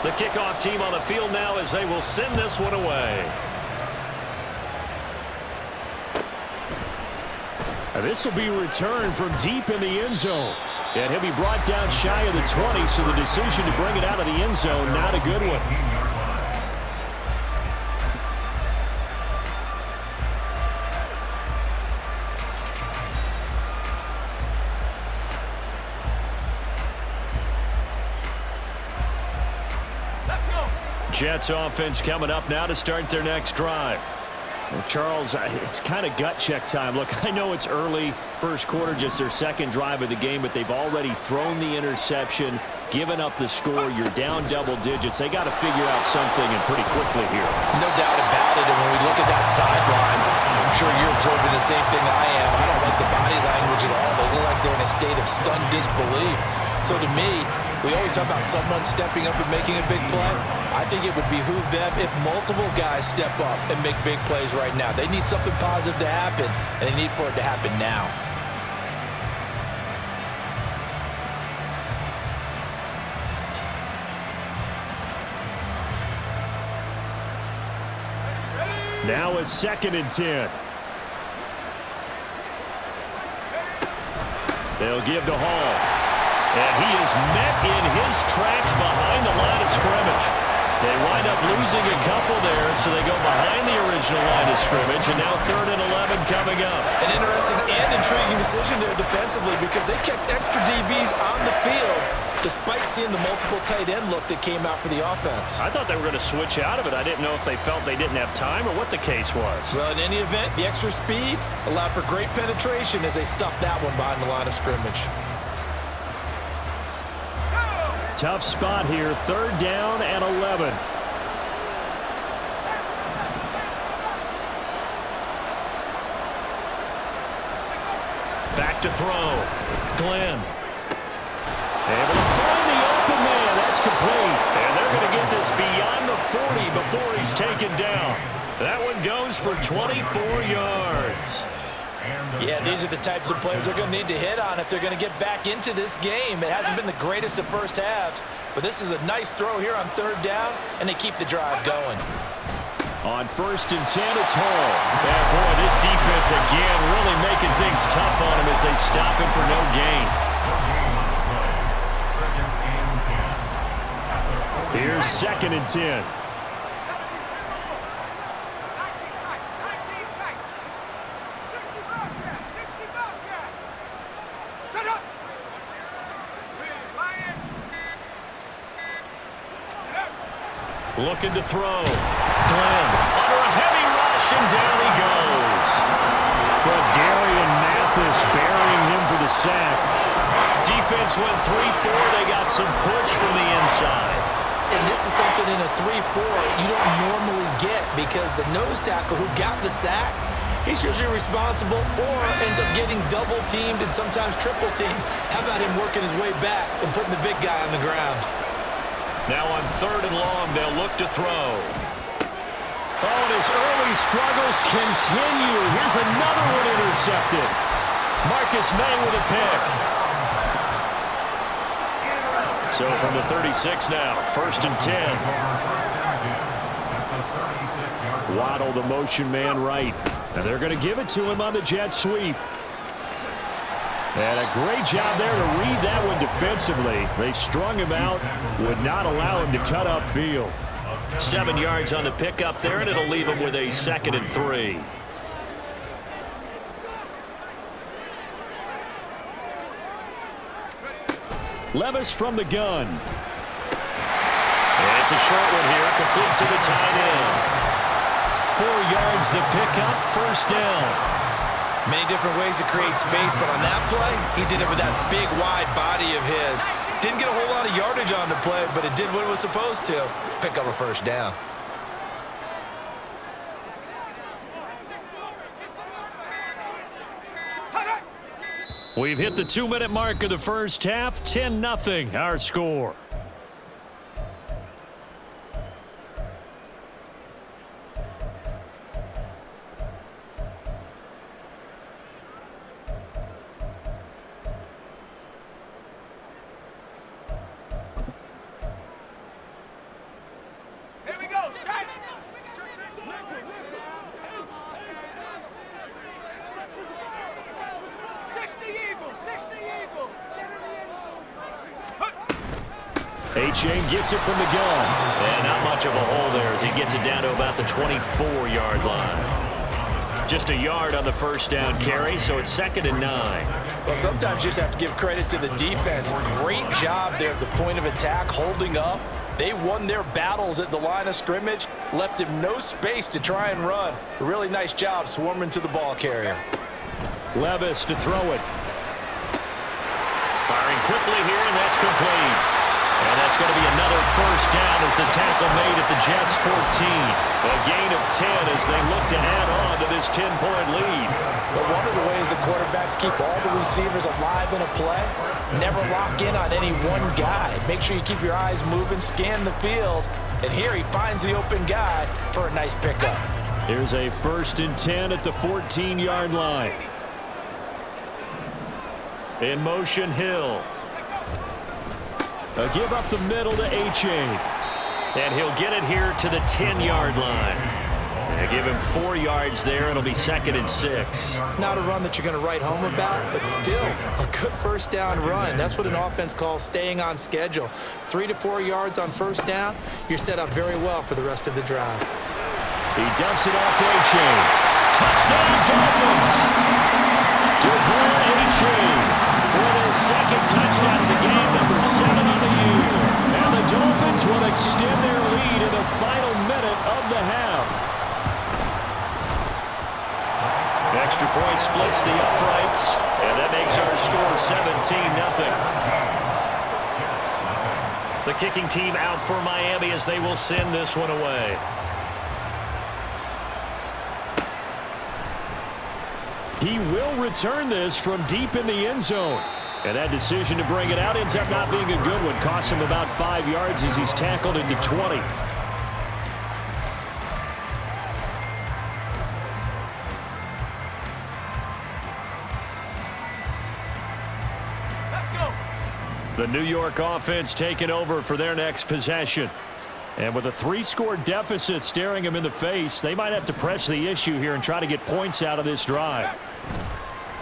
The kickoff team on the field now as they will send this one away. This will be returned from deep in the end zone. And he'll be brought down shy of the 20, so the decision to bring it out of the end zone, not a good one. Jets offense coming up now to start their next drive. Well, Charles, it's kind of gut check time. Look, I know it's early, first quarter, just their second drive of the game, but they've already thrown the interception, given up the score. You're down double digits. They got to figure out something, and pretty quickly here. No doubt about it. And when we look at that sideline, I'm sure you're observing the same thing I am. I don't like the body language at all. They look like they're in a state of stunned disbelief. So to me, we always talk about someone stepping up and making a big play. I think it would behoove them if multiple guys step up and make big plays right now. They need something positive to happen, and they need for it to happen now. Now a 2nd and 10. They'll give to Hall. And he is met in his tracks behind the line of scrimmage. They wind up losing a couple there, so they go behind the original line of scrimmage, and now 3rd and 11 coming up. An interesting and intriguing decision there defensively because they kept extra DBs on the field despite seeing the multiple tight end look that came out for the offense. I thought they were going to switch out of it. I didn't know if they felt they didn't have time or what the case was. Well, in any event, the extra speed allowed for great penetration as they stuffed that one behind the line of scrimmage. Tough spot here, 3rd down and 11. Back to throw. Glenn. Able to find the open man. That's complete. And they're going to get this beyond the 40 before he's taken down. That one goes for 24 yards. Yeah, these are the types of plays they're going to need to hit on if they're going to get back into this game. It hasn't been the greatest of first halves, but this is a nice throw here on 3rd down, and they keep the drive going. On 1st and 10, it's Hall. And boy, this defense again really making things tough on him as they stop him for no gain. Here's 2nd and 10. Looking to throw. Glenn under a heavy rush, and down he goes. Darian Mathis burying him for the sack. Defense went 3-4. They got some push from the inside. And this is something in a 3-4 you don't normally get because the nose tackle who got the sack, he's usually responsible or ends up getting double-teamed and sometimes triple-teamed. How about him working his way back and putting the big guy on the ground? Now on 3rd and long, they'll look to throw. Oh, and his early struggles continue. Here's another one intercepted. Marcus May with a pick. So from the 36 now, 1st and 10. Waddle, the motion man right. And they're going to give it to him on the jet sweep. And a great job there to read that one defensively. They strung him out, would not allow him to cut upfield. 7 yards on the pickup there, and it'll leave him with a 2nd and 3. Levis from the gun. And it's a short one here, complete to the tight end. 4 yards the pickup, 1st down. Many different ways to create space, but on that play, he did it with that big, wide body of his. Didn't get a whole lot of yardage on the play, but it did what it was supposed to. Pick up a 1st down. We've hit the 2-minute mark of the first half. 10-0 our score. A-Chain gets it from the gun. And not much of a hole there as he gets it down to about the 24-yard line. Just a yard on the first down carry, so it's 2nd and 9. Well, sometimes you just have to give credit to the defense. Great job there at the point of attack, holding up. They won their battles at the line of scrimmage, left him no space to try and run. A really nice job swarming to the ball carrier. Levis to throw it. Firing quickly here, and that's complete. And that's going to be another first down as the tackle made at the Jets' 14. A gain of 10 as they look to add on to this 10-point lead. But one of the ways the quarterbacks keep all the receivers alive in a play, never lock in on any one guy. Make sure you keep your eyes moving, scan the field, and here he finds the open guy for a nice pickup. Here's a 1st and 10 at the 14-yard line. In motion, Hill. A give up the middle to A-Chain. And he'll get it here to the 10-yard line. They give him 4 yards there. It'll be 2nd and 6. Not a run that you're going to write home about, but still a good first down run. That's what an offense calls staying on schedule. 3 to 4 yards on first down, you're set up very well for the rest of the drive. He dumps it off to A-Chain. Touchdown, Dolphins! DeVore A-Chain with his 2nd touchdown of the game, number 7 on the year. And the Dolphins will extend their lead in the final minute of the half. Extra point splits the uprights, and that makes our score 17-0. The kicking team out for Miami as they will send this one away. He will return this from deep in the end zone. And that decision to bring it out ends up not being a good one. Costs him about 5 yards as he's tackled into 20. The New York offense taking over for their next possession. And with a 3-score deficit staring him in the face, they might have to press the issue here and try to get points out of this drive.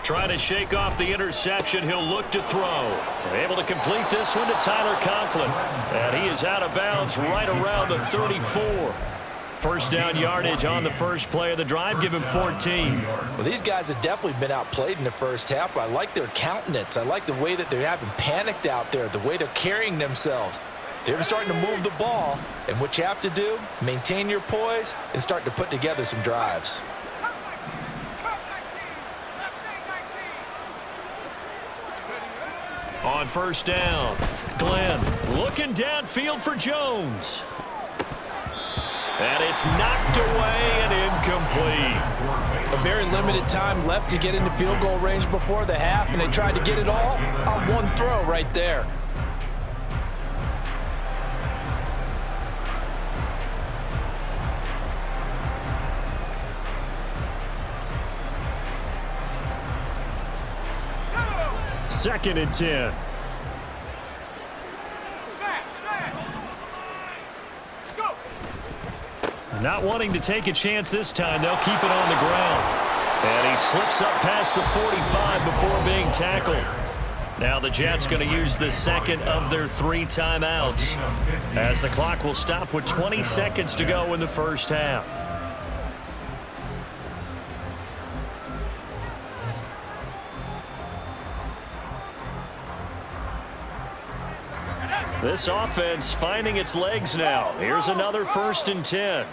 Trying to shake off the interception, he'll look to throw. Able to complete this one to Tyler Conklin. And he is out of bounds right around the 34. First down yardage on the first play of the drive. Give him 14. Well, these guys have definitely been outplayed in the first half. I like their countenance. I like the way that they're having panicked out there, the way they're carrying themselves. They're starting to move the ball, and what you have to do, maintain your poise and start to put together some drives. On first down, Glenn looking downfield for Jones. And it's knocked away and incomplete. A very limited time left to get into field goal range before the half, and they tried to get it all on one throw right there. Second and 10. Not wanting to take a chance this time, they'll keep it on the ground. And he slips up past the 45 before being tackled. Now the Jets going to use the second of their 3 timeouts, as the clock will stop with 20 seconds to go in the first half. This offense finding its legs now. Here's another 1st and 10.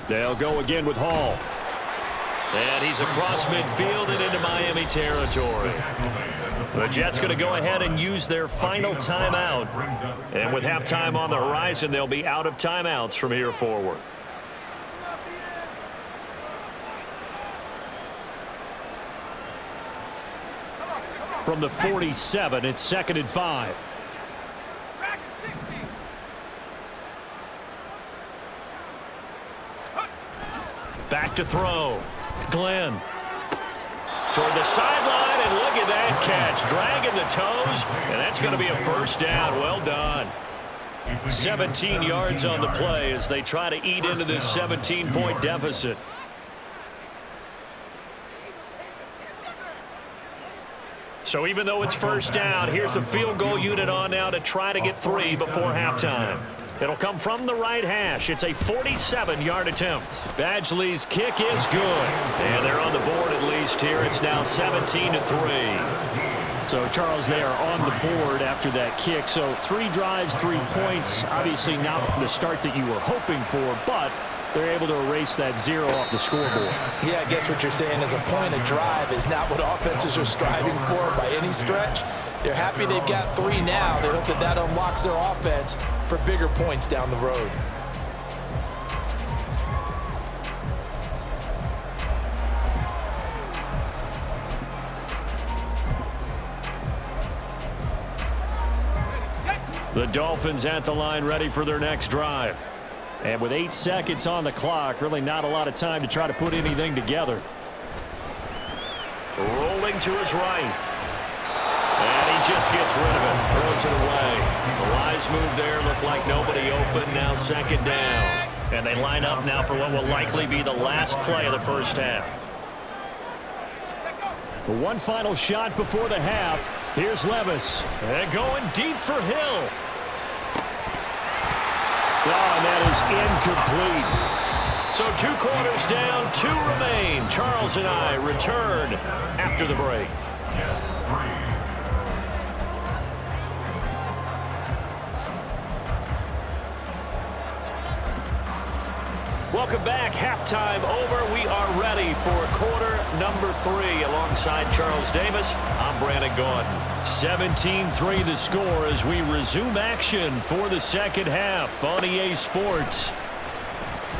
They'll go again with Hall. And he's across midfield and into Miami territory. The Jets going to go ahead and use their final timeout. And with halftime on the horizon, they'll be out of timeouts from here forward. From the 47, it's 2nd and 5. Back to throw. Glenn. Toward the sideline, and look at that catch. Dragging the toes, and that's going to be a first down. Well done. 17 yards on the play as they try to eat into this 17-point deficit. So even though it's first down, here's the field goal unit on now to try to get 3 before halftime. It'll come from the right hash. It's a 47-yard attempt. Badgley's kick is good. And they're on the board at least here. It's now 17-3. So, Charles, they are on the board after that kick. So 3 drives, 3 points. Obviously not the start that you were hoping for, but they're able to erase that 0 off the scoreboard. Yeah, I guess what you're saying is a point of drive is not what offenses are striving for by any stretch. They're happy they've got 3 now. They hope that that unlocks their offense for bigger points down the road. The Dolphins at the line ready for their next drive. And with 8 seconds on the clock, really not a lot of time to try to put anything together. Rolling to his right. And he just gets rid of it. Throws it away. The wise move there. Looked like nobody open. Now second down. And they line up now for what will likely be the last play of the first half. One final shot before the half. Here's Levis. And going deep for Hill. Oh, and that is incomplete. So 2 quarters down, 2 remain. Charles and I return after the break. Welcome back. Halftime over. We are ready for quarter number 3. Alongside Charles Davis, I'm Brandon Gaudin. 17-3 the score as we resume action for the second half on EA Sports.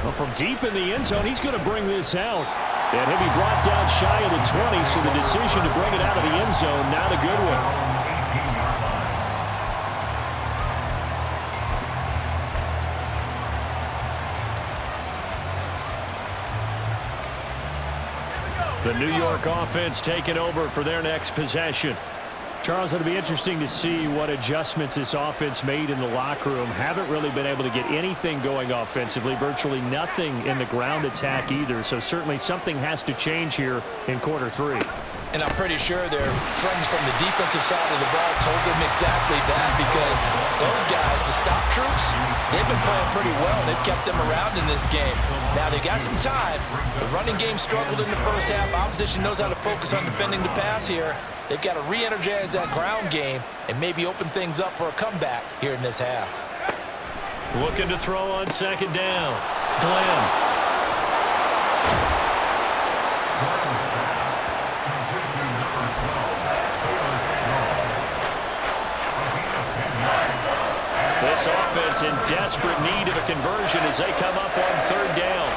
Well, from deep in the end zone, he's going to bring this out. And he'll be brought down shy of the 20, so the decision to bring it out of the end zone, not a good one. The New York offense taking over for their next possession. Charles, it'll be interesting to see what adjustments this offense made in the locker room. Haven't really been able to get anything going offensively, virtually nothing in the ground attack either. So certainly something has to change here in quarter 3. And I'm pretty sure their friends from the defensive side of the ball told them exactly that, because those guys, the stop troops, they've been playing pretty well. They've kept them around in this game. Now, they got some time. The running game struggled in the first half. Opposition knows how to focus on defending the pass here. They've got to re-energize that ground game and maybe open things up for a comeback here in this half. Looking to throw on second down. Glenn. This offense in desperate need of a conversion as they come up on third down.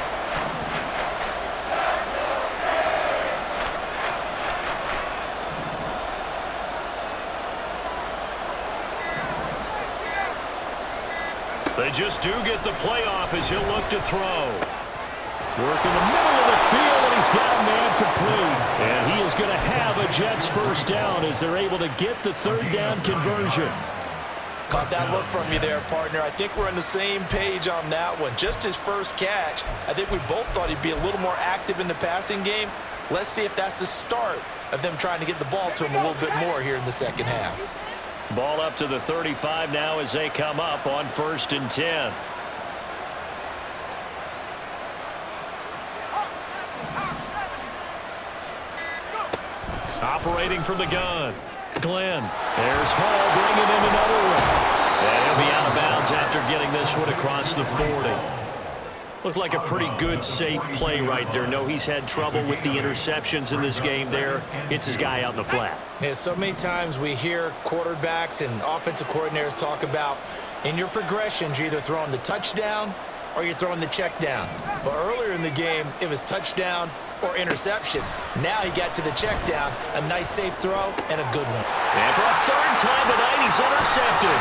They just do get the playoff as he'll look to throw. Work in the middle of the field, and he's got a man complete. And he is going to have a Jets first down as they're able to get the third down conversion. Caught that look from you there, partner. I think we're on the same page on that one. Just his first catch. I think we both thought he'd be a little more active in the passing game. Let's see if that's the start of them trying to get the ball to him a little bit more here in the second half. Ball up to the 35 now as they come up on 1st and 10. Operating from the gun. Glenn. There's Hall bringing in another one. And he'll be out of bounds after getting this one across the 40. Looked like a pretty good, safe play right there. No, he's had trouble with the interceptions in this game there. Hits his guy out in the flat. Yeah, so many times we hear quarterbacks and offensive coordinators talk about in your progressions, you're either throwing the touchdown or you're throwing the check down. But earlier in the game, it was touchdown or interception. Now he got to the check down, a nice safe throw, and a good one. And for a third time tonight, he's intercepted.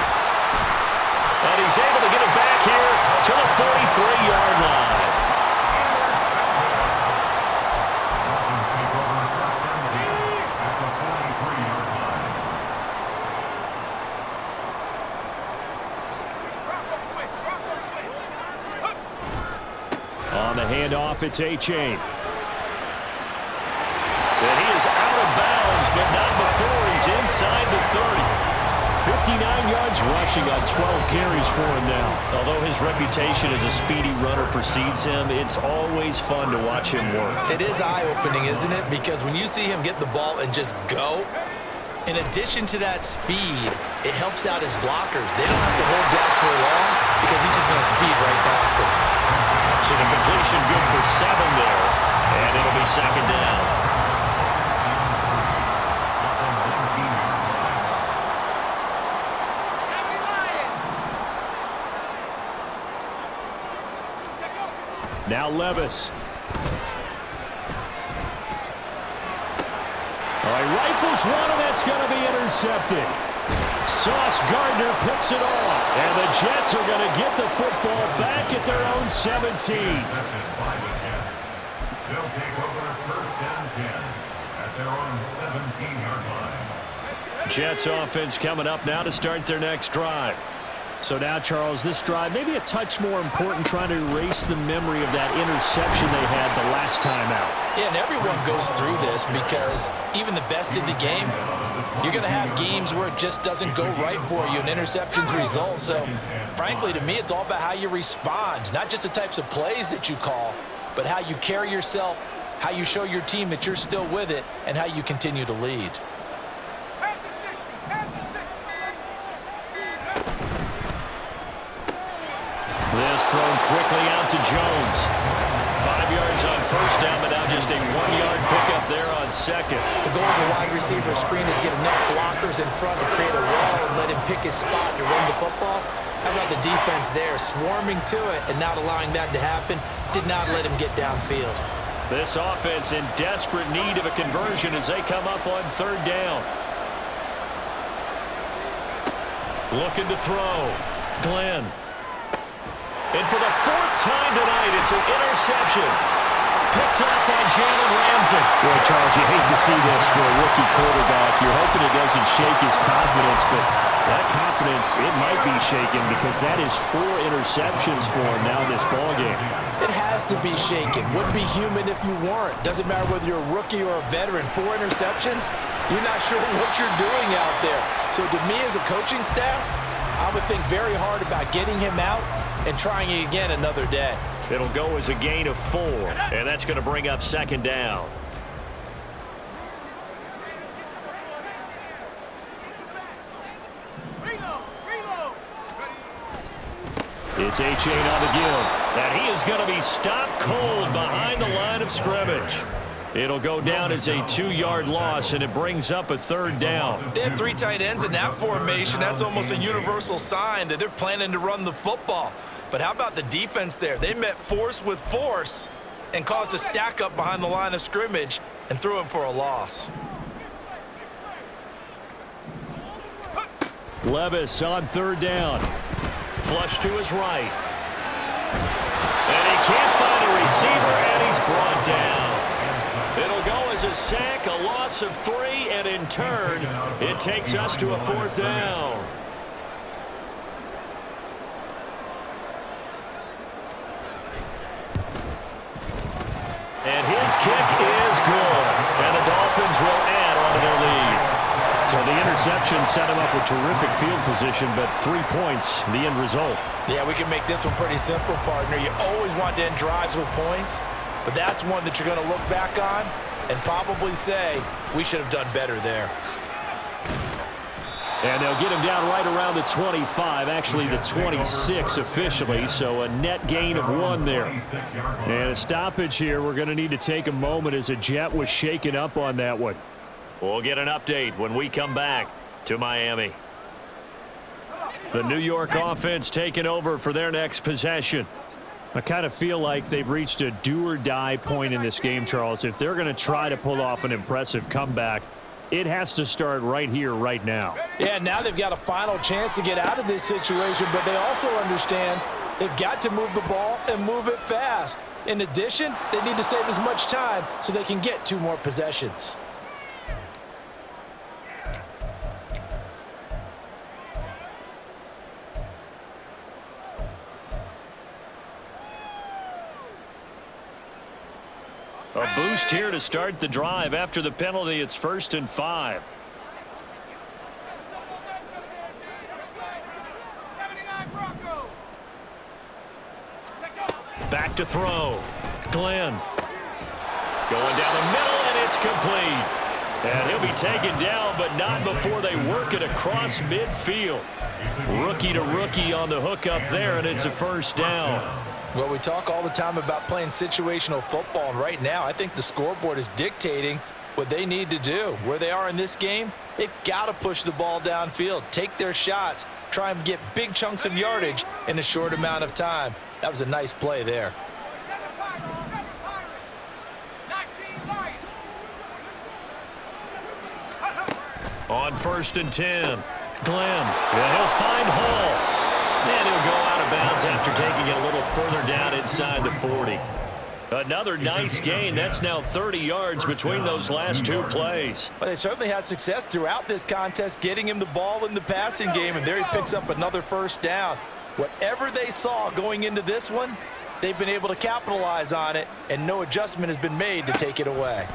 And he's able to get it back here to the 43-yard line. On the handoff, it's A-Chain. And he is out of bounds, but not before he's inside the 30. 59 yards rushing on 12 carries for him now. Although his reputation as a speedy runner precedes him, it's always fun to watch him work. It is eye-opening, isn't it? Because when you see him get the ball and just go, in addition to that speed, it helps out his blockers. They don't have to hold blocks for long because he's just going to speed right past them. So the completion good for 7 there, and it'll be second down. Now Levis. All right, rifles one, and that's going to be intercepted. Sauce Gardner picks it off, and the Jets are going to get the football back at their own 17. They'll take over first and 10 at their own 17-yard line. Jets offense coming up now to start their next drive. So now, Charles, this drive maybe a touch more important, trying to erase the memory of that interception they had the last time out. Yeah, and everyone goes through this because even the best in the game, you're going to have games where it just doesn't go right for you and interceptions result. So, frankly, to me, it's all about how you respond, not just the types of plays that you call, but how you carry yourself, how you show your team that you're still with it, and how you continue to lead. This thrown quickly out to Jones. 5 yards on first down, but now just a 1-yard pickup there on second. The goal of a wide receiver screen is get enough blockers in front to create a wall and let him pick his spot to run the football. How about the defense there, swarming to it and not allowing that to happen? Did not let him get downfield. This offense in desperate need of a conversion as they come up on third down. Looking to throw. Glenn. And for the 4th time tonight, it's an interception. Picked up by Jalen Ramsey. Well, Charles, you hate to see this for a rookie quarterback. You're hoping it doesn't shake his confidence, but that confidence, it might be shaken because that is 4 interceptions for him now in this ballgame. It has to be shaken. Wouldn't be human if you weren't. Doesn't matter whether you're a rookie or a veteran. 4 interceptions, you're not sure what you're doing out there. So to me as a coaching staff, I would think very hard about getting him out and trying it again another day. It'll go as a gain of 4, and that's going to bring up second down. It's Achane on the give, and he is going to be stopped cold behind the line of scrimmage. It'll go down as a 2-yard loss, and it brings up a third down. They have 3 tight ends in that formation. That's almost a universal sign that they're planning to run the football. But how about the defense there? They met force with force and caused a stack up behind the line of scrimmage and threw him for a loss. Levis on third down. Flush to his right. And he can't find a receiver, and he's brought down. It'll go as a sack, a loss of 3, and in turn, it takes us to a 4th down. And his kick is good. And the Dolphins will add on to their lead. So the interception set him up with terrific field position, but 3 points, the end result. Yeah, we can make this one pretty simple, partner. You always want to end drives with points, but that's one that you're going to look back on and probably say, we should have done better there. And they'll get him down right around the 25, actually the 26 officially, so a net gain of 1 there. And a stoppage here. We're going to need to take a moment as a Jet was shaken up on that one. We'll get an update when we come back to Miami. The New York offense taking over for their next possession. I kind of feel like they've reached a do-or-die point in this game, Charles. If they're going to try to pull off an impressive comeback, it has to start right here, right now. Yeah, now they've got a final chance to get out of this situation, but they also understand they've got to move the ball and move it fast. In addition, they need to save as much time so they can get 2 more possessions. A boost here to start the drive. After the penalty, it's 1st and 5. Back to throw. Glenn. Going down the middle, and it's complete. And he'll be taken down, but not before they work it across midfield. Rookie to rookie on the hook up there, and it's a 1st down. Well, we talk all the time about playing situational football, and right now I think the scoreboard is dictating what they need to do. Where they are in this game, they've got to push the ball downfield, take their shots, try and get big chunks of yardage in a short amount of time. That was a nice play there. On 1st and 10, Glenn. Yeah, he'll find Hall. And he'll go out of bounds after taking it a little further down inside the 40. Another nice gain. That's now 30 yards between those last 2 plays. Well, they certainly had success throughout this contest getting him the ball in the passing game, and there he picks up another 1st down. Whatever they saw going into this one, they've been able to capitalize on it, and no adjustment has been made to take it away.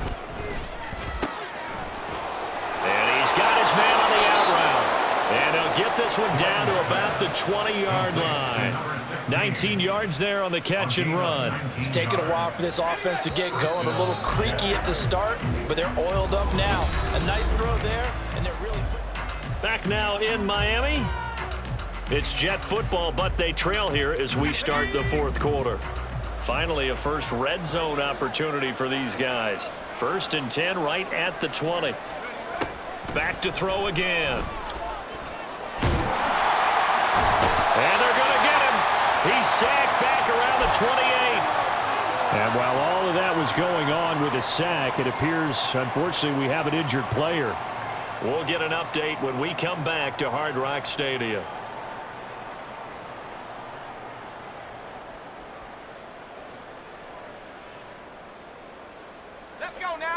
And he's got his man on the out route. And he'll get this one down to about the 20-yard line. 19 yards there on the catch and run. It's taken a while for this offense to get going. A little creaky at the start, but they're oiled up now. A nice throw there, and they're really... Back now in Miami. It's Jet football, but they trail here as we start the 4th quarter. Finally, a first red zone opportunity for these guys. 1st and 10 right at the 20. Back to throw again. And they're going to get him. He's sacked back around the 28. And while all of that was going on with a sack, it appears, unfortunately, we have an injured player. We'll get an update when we come back to Hard Rock Stadium.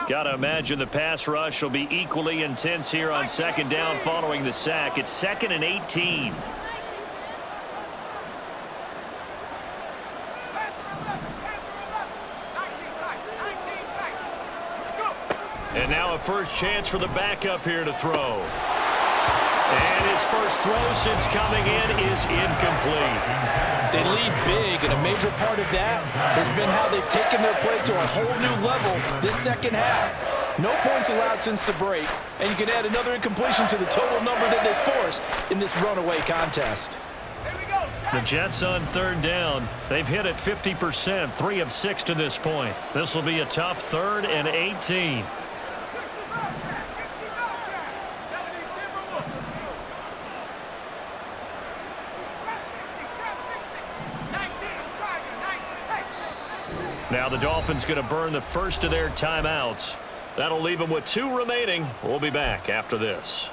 Got to imagine the pass rush will be equally intense here on 2nd down following the sack. It's 2nd and 18. And now a first chance for the backup here to throw. And his first throw since coming in is incomplete. They lead big, and a major part of that has been how they've taken their play to a whole new level this 2nd half. No points allowed since the break, and you can add another incompletion to the total number that they forced in this runaway contest. The Jets on 3rd down. They've hit it 50%, 3 of 6 to this point. This will be a tough 3rd and 18. Now the Dolphins going to burn the first of their timeouts. That'll leave them with 2 remaining. We'll be back after this.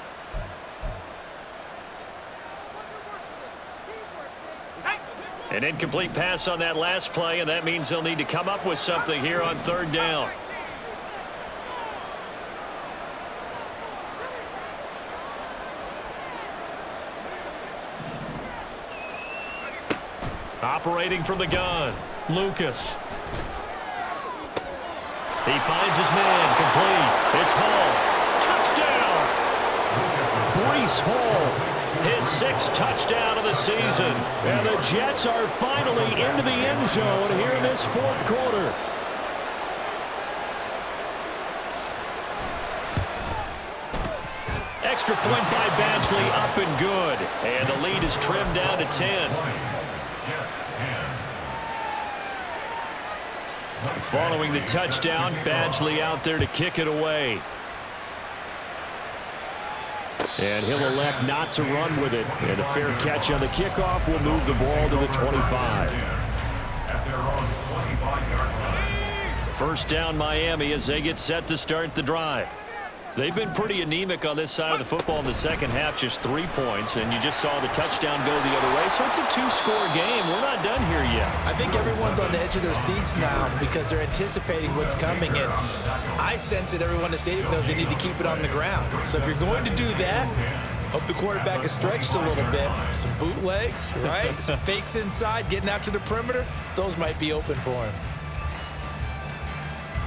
An incomplete pass on that last play, and that means they'll need to come up with something here on 3rd down. Operating from the gun, Lucas. He finds his man, complete. It's Hall. Touchdown! Breece Hall, his 6th touchdown of the season. And the Jets are finally into the end zone here in this 4th quarter. Extra point by Badgley, up and good. And the lead is trimmed down to 10. Following the touchdown, Badgley out there to kick it away. And he'll elect not to run with it. And a fair catch on the kickoff will move the ball to the 25. 1st down Miami as they get set to start the drive. They've been pretty anemic on this side of the football in the 2nd half, just 3 points, and you just saw the touchdown go the other way. So it's a 2-score game. We're not done here yet. I think everyone's on the edge of their seats now because they're anticipating what's coming, and I sense that everyone in the stadium knows they need to keep it on the ground. So if you're going to do that, hope the quarterback is stretched a little bit. Some bootlegs, right? Some fakes inside, getting out to the perimeter. Those might be open for him.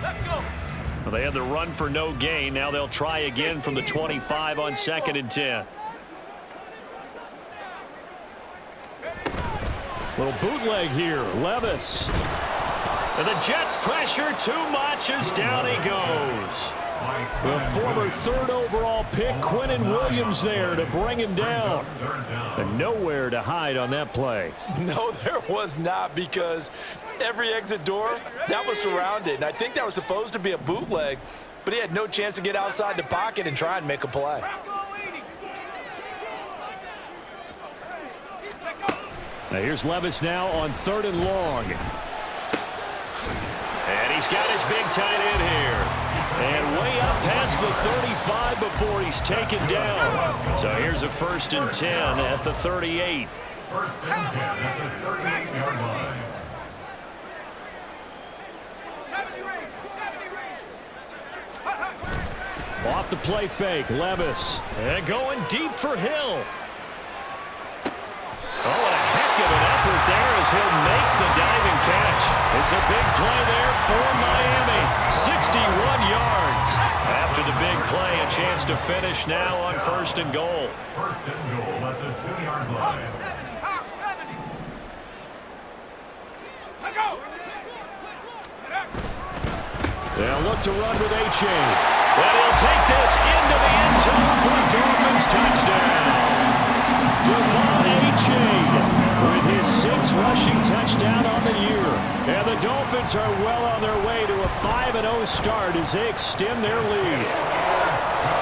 Well, they had the run for no gain. Now they'll try again from the 25 on 2nd and 10. Little bootleg here. Levis. And the Jets pressure too much as down he goes. The former 3rd overall pick, Quinnen Williams, there to bring him down. And nowhere to hide on that play. No, there was not, because every exit door, that was surrounded. And I think that was supposed to be a bootleg, but he had no chance to get outside the pocket and try and make a play. Now here's Levis now on 3rd and long. And he's got his big tight end here. And way up past the 35 before he's taken down. So here's a 1st and 10 at the 38. 1st and 10 at the 38-yard line. Off the play fake, Levis. And going deep for Hill. Oh, what a heck of an effort there as he'll make the diving catch. It's a big play there for Miami. 61 yards. After the big play, a chance to finish now on 1st and goal. 1st and goal at the 2-yard line. They'll look to run with A-Chain. And he'll take this into the end zone for a Dolphins touchdown. Devon A-Chain with his 6th rushing touchdown on the year. And the Dolphins are well on their way to a 5-0 start as they extend their lead.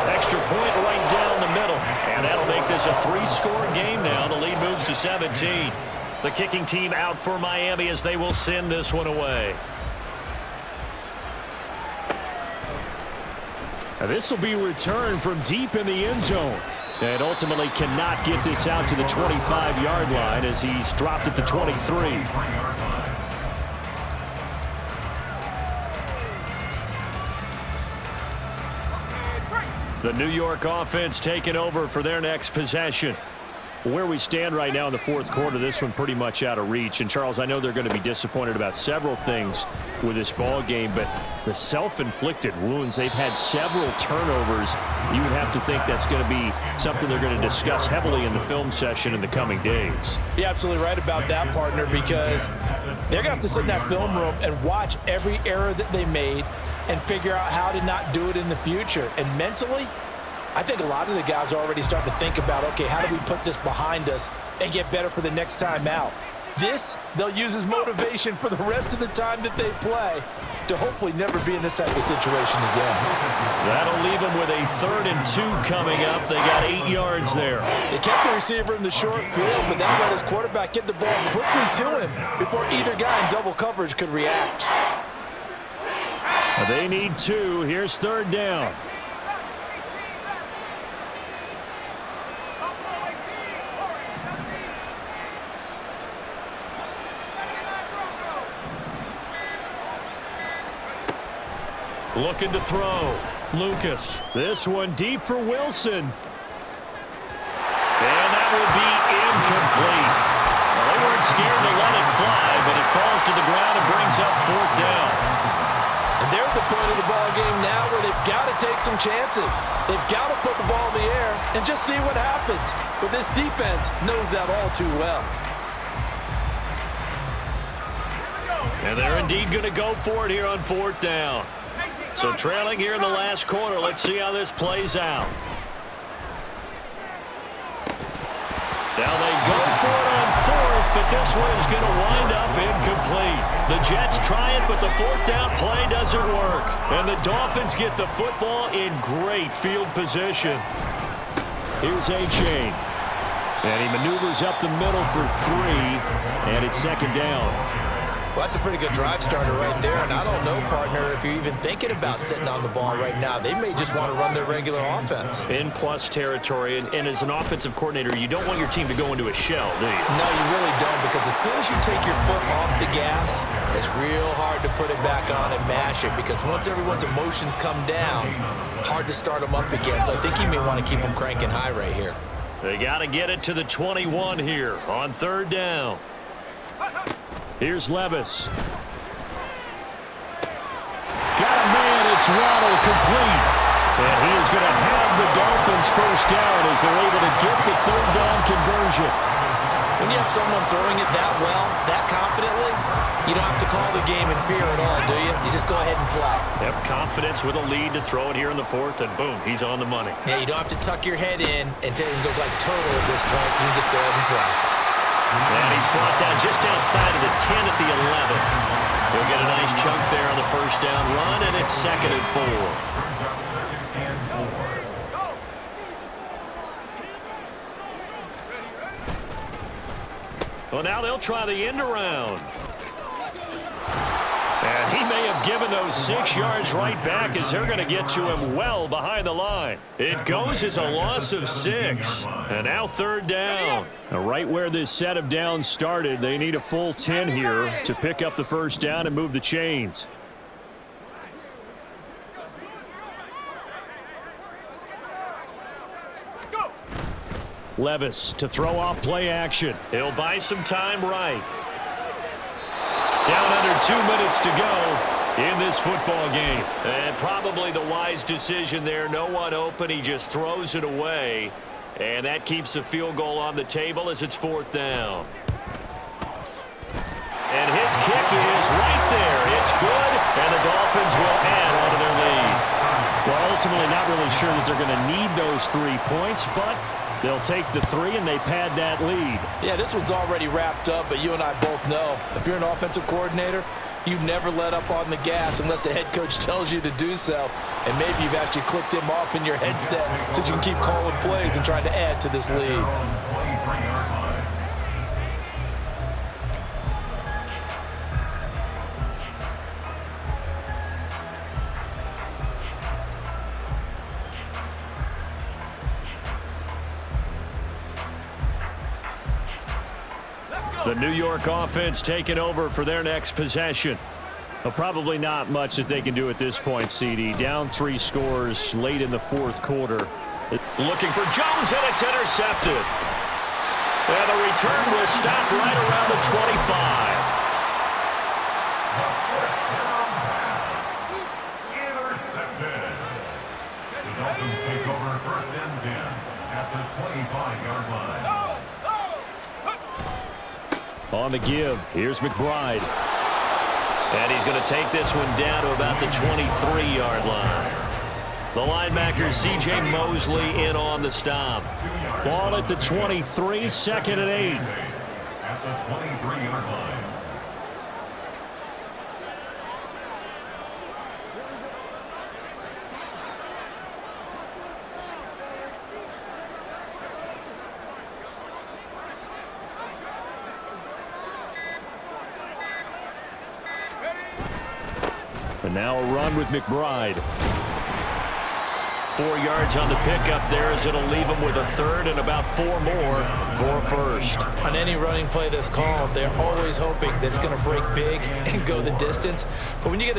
Extra point right down the middle. And that'll make this a 3-score game now. The lead moves to 17. The kicking team out for Miami as they will send this one away. Now this will be returned from deep in the end zone. And ultimately cannot get this out to the 25-yard line as he's dropped at the 23. The New York offense taking over for their next possession. Where we stand right now in the 4th quarter, this one pretty much out of reach. And, Charles, I know they're going to be disappointed about several things with this ball game, but the self-inflicted wounds, they've had several turnovers. You would have to think that's going to be something they're going to discuss heavily in the film session in the coming days. You're absolutely right about that, partner, because they're going to have to sit in that film room and watch every error that they made and figure out how to not do it in the future. And mentally, I think a lot of the guys are already starting to think about, okay, how do we put this behind us and get better for the next time out? This, they'll use as motivation for the rest of the time that they play to hopefully never be in this type of situation again. That'll leave them with a 3rd and 2 coming up. They got 8 yards there. They kept the receiver in the short field, but that let his quarterback get the ball quickly to him before either guy in double coverage could react. They need 2. Here's 3rd down. Looking to throw. Lucas. This one deep for Wilson. And that will be incomplete. Well, they weren't scared to let it fly, but it falls to the ground and brings up 4th down. And they're at the point of the ball game now where they've got to take some chances. They've got to put the ball in the air and just see what happens. But this defense knows that all too well. And they're indeed going to go for it here on 4th down. So trailing here in the last quarter. Let's see how this plays out. Now they go for it on 4th, but this one is going to wind up incomplete. The Jets try it, but the 4th down play doesn't work. And the Dolphins get the football in great field position. Here's A-Chain. And he maneuvers up the middle for 3, and it's 2nd down. Well, that's a pretty good drive starter right there, and I don't know, partner, if you're even thinking about sitting on the ball right now. They may just want to run their regular offense. In plus territory, and as an offensive coordinator, you don't want your team to go into a shell, do you? No, you really don't, because as soon as you take your foot off the gas, it's real hard to put it back on and mash it, because once everyone's emotions come down, hard to start them up again. So I think you may want to keep them cranking high right here. They got to get it to the 21 here on 3rd down. Here's Levis. Got It's Waddle complete. And he is going to have the Dolphins first down as they're able to get the third down conversion. When you have someone throwing it that well, that confidently, you don't have to call the game in fear at all, do you? You just go ahead and play. Yep, confidence with a lead to throw it here in the fourth, and boom, he's on the money. Yeah, you don't have to tuck your head in and go like turtle at this point. You can just go ahead and play. And he's brought down just outside of the 10 at the 11. He'll get a nice chunk there on the first down run, and it's 2nd and 4. Well, now they'll try the end around. And he may have given those 6 yards right back as they're going to get to him well behind the line. It goes as a loss of 6. And now third down. Now right where this set of downs started, they need a full 10 here to pick up the first down and move the chains. Levis to throw off play action. He'll buy some time right. Down under 2 minutes to go in this football game. And probably the wise decision there. No one open. He just throws it away. And that keeps the field goal on the table as it's 4th down. And his kick is right there. It's good. And the Dolphins will add on to their lead. Well, ultimately not really sure that they're going to need those 3 points, but they'll take the 3 and they pad that lead. Yeah, this one's already wrapped up, but you and I both know if you're an offensive coordinator, you never let up on the gas unless the head coach tells you to do so. And maybe you've actually clicked him off in your headset so you can keep calling plays and trying to add to this lead. The New York offense taking over for their next possession. Well, probably not much that they can do at this point, CD. Down 3 scores late in the 4th quarter. Looking for Jones, and it's intercepted. And the return will stop right around the 25. Intercepted. The Dolphins take over 1st and 10 at the 25-yard line. On the give, here's McBride. And he's going to take this one down to about the 23-yard line. The linebacker, C.J. Mosley, in on the stop. Ball at the 23, 2nd and 8. At the 23-yard line. And now a run with McBride. 4 yards on the pickup there as it'll leave him with a 3rd and about 4 more for a 1st. On any running play that's called, they're always hoping that it's going to break big and go the distance. But when you get a